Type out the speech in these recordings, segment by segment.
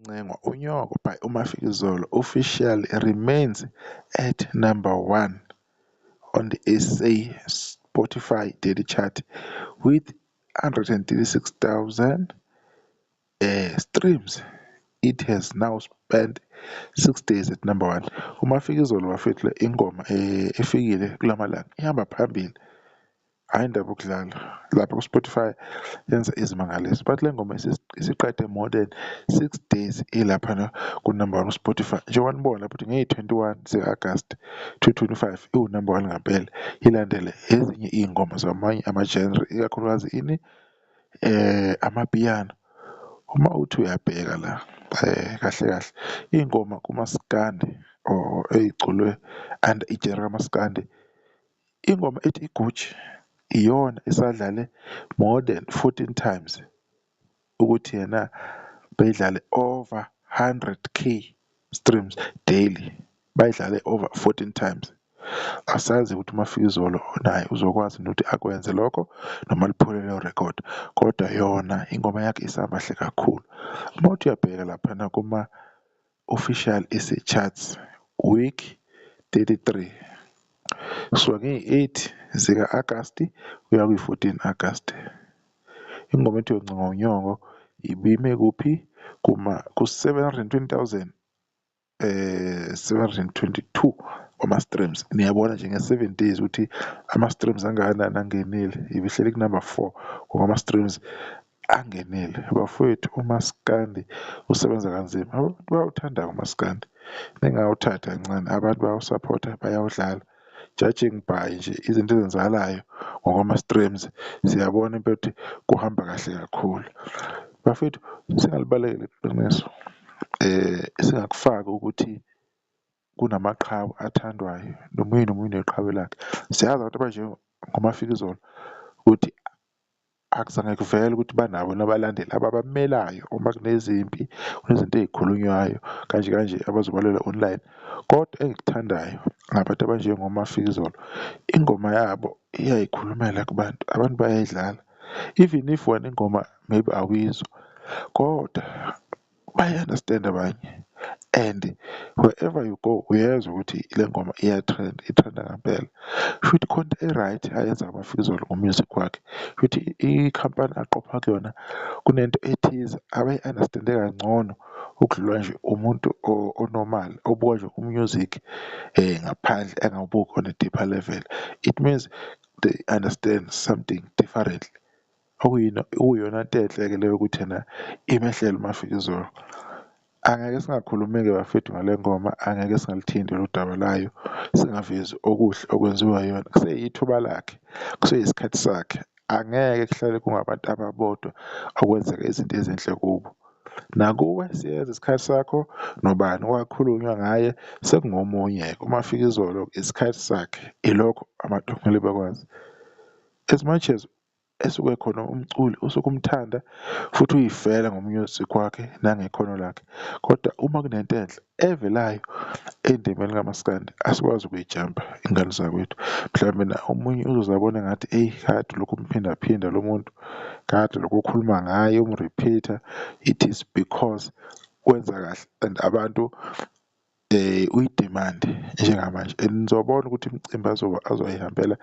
Ncengwa Unyoko by uMafikizolo officially remains at number 1 on the SA Spotify daily chart with 136,000 streams. It has now spent 6 days at number 1. uMafikizolo wafethu ingoma efikile kulamalanga ihamba phambili, hhayi indaba yokudlala lapha ku-Spotify yenza izimangaliso, but le ngoma isiqede more than 6 days ilaphana ku-number 1 ku-Spotify. Njengoba nibona lapho ukuthi ngeyi-21 zika-Agasti 2025 iwu-number 1 ngampela, ilandele ezinye iy'ngoma zamanye ama-genre, ikakhulukazi ini amapiyano. Uma uthi uyabheka la kahle kahle iy'ngoma kumaskandi or ey'culwe under ijeri kamaskandi, ingoma ethi Igucci iyona esadlale more than 14 times, ukuthi yena beyidlale over 100k streams daily, bayidlale over 14 times. Asazi ukuthi uMafikizolo naye uzokwazi ukuthi akwenze lokho noma liphule leyo record, kodwa yona ingoma yakhe isahamba kahle kakhulu. Uma uthi uyabheka laphana kuma-official ese-charts week 33 kusuka ngeyi-8 zika-Agasti kuya kwi-14 Agasti, ingoma ethi Yoncenga Unyoko ibime kuphi ku-720,000 722 wama-streams. Niyabona nje nge-7 days ukuthi ama-streams angakanani angenile, ibihleli ku-number 4 ngokwama-streams angenile. Bafowethu umaskandi usebenza kanzima, abantu bayawuthanda umaskandi, ningawuthatha kancane, abantu bayawusaphotha, bayawudlala. Judging by nje izinto ezenzakalayo ngokwama-streams siyabona impela ukuthi kuhamba kahle kakhulu. Bafowethu singalibalekele iqiniso, singakufaki ukuthi kunamaqhawe athandwayo nomunye nomunye neqhawe lakhe. Siyazi abantu abanjengoMafikizolo ukuthi akuzange kuvele ukuthi banabo nabalandeli ababamelayo uma kunezimpi, kunezinto ey'khulunywayo kanje kanje abazobalela online, kodwa engikuthandayo ngabantu abanjengoMafikizolo, ingoma yabo iyayikhulumela kubantu, abantu bayayidlala. Even if wena ingoma maybe awuyizwa, kodwa bayi-understand abanye, and wherever you go uyezwa ukuthi le ngoma iyatrend, itrenda ngampela. Shuthi khona e-right ayenza uMafikizolo ngo-music wakhe, shuthi ikhampani aqopha kuyona kunento ethize abayi-understand-e kangcono ukudlula nje umuntu o-normal obuka nje u-music ngaphandle engawubuki on a deeper level. It means they understand something differently, okuyiyona nto enhle-ke leyo ukuthi yena imehlele uMafikizolo. Angeke singakhulumi-ke bafethu ngale ngoma, angeke singalithindi lolu daba layo, singavezi okuhle okwenziwa yona. Kuseyithuba lakhe, kuseyisikhathi sakhe, angeke kuhlale kungabantu ababodwa okwenzeka izinto ezinhle kubo. Nakuwe siyenza isikhathi sakho, nobani owakhulunywa ngaye sekungomunye-ke. uMafikizolo isikhathi sakhe, ilokho abantu okumele bakwazi. As much as esuke khona umculi usuke umthanda futhi uyifela ngomusic wakhe nangekhono lakhe, kodwa uma kunento enhle evelayo endimeni kamaskandi asikwazi ukuyijampa ingane zakwethu. Mhlawumbe na omunye uzozabona engathi eyi kade lokhu umphindaphinda lo muntu, kade lokhu ukhuluma ngaye umrepeat-a. It is because wenza kahle and abantu uyidimandi njengamanje, and nizobona ukuthi imicimbi azoyihambela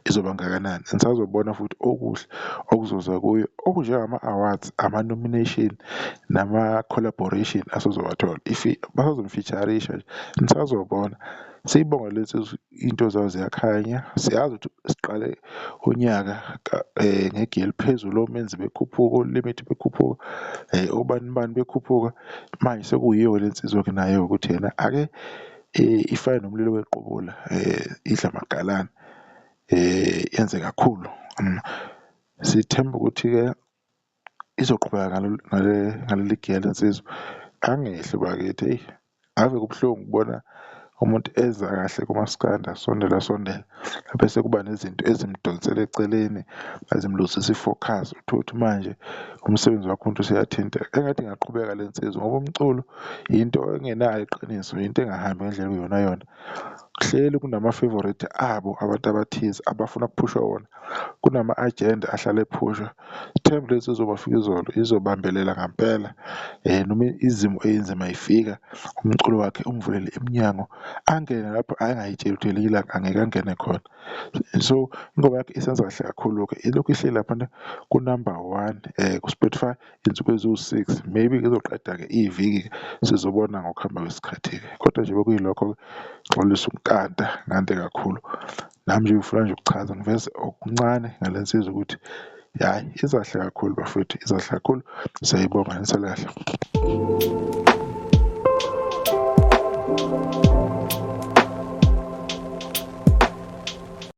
izoba ngakanani, and sazobona futhi okuhle okuzoza kuyo okunjengama-awards, ama-nomination nama-collaboration asozowathola if basazomfeature-risha nje, nisazobona. Siyibonga lezi into zayo ziyakhanya, siyazi ukuthi siqale unyaka ngegi eliphezulu, omenzi bekhuphuka, olimit bekhuphuka, obani bani bekhuphuka. Manje sekuyiyo le nsizwa-ke nayo ukuthi yena ake ifane nomlilo wequbula, idla amagalane, yenze kakhulu. Sithemba ukuthi-ke izoqhubeka ngaleli giya le nsizwa, angehle bakithi. Eyi, ave kubuhlungu ukubona umuntu eza kahle kumaskandi asondela bese kuba nezinto ezimdonsela eceleni ezimlosisa i-focus. Uthole ukuthi manje umsebenzi wakho umuntu useyathinteka. Engathi ingaqhubeka le nsizwa ngoba umculo into engenayo iqiniso, into engahambi ngendlela okuyiyona yona. kuhleli kunama-favourite abo abantu abathize abafuna kuphushwa wona, kunama-agenda ahlale ephushwa. Ithembu lezi ezobafika izolo izobambelela ngampela, noma izimo eyinzima ifika umculo wakhe umvulele iminyango, angene lapho angayitsheli ukuthi ngelinye ilanga angeke angene khona. So ingoma yakhe isenza kahle kakhulu-ke, ilokhu ihleli laphana ku-number 1 ku-Spotify insuku eziwu-6, maybe izoqeda-ke iviki sizobona ngokuhamba kwesikhathi-ke. Kodwa nje bekuyilokho-ke, Xolisa unkanta ngante kakhulu. Nami nje ngifuna nje ukuchaza ngiveze okuncane ngale nsizwa ukuthi hhayi izahle kakhulu bafowethu, izahle kakhulu. Siyayibonga, nisale kahle.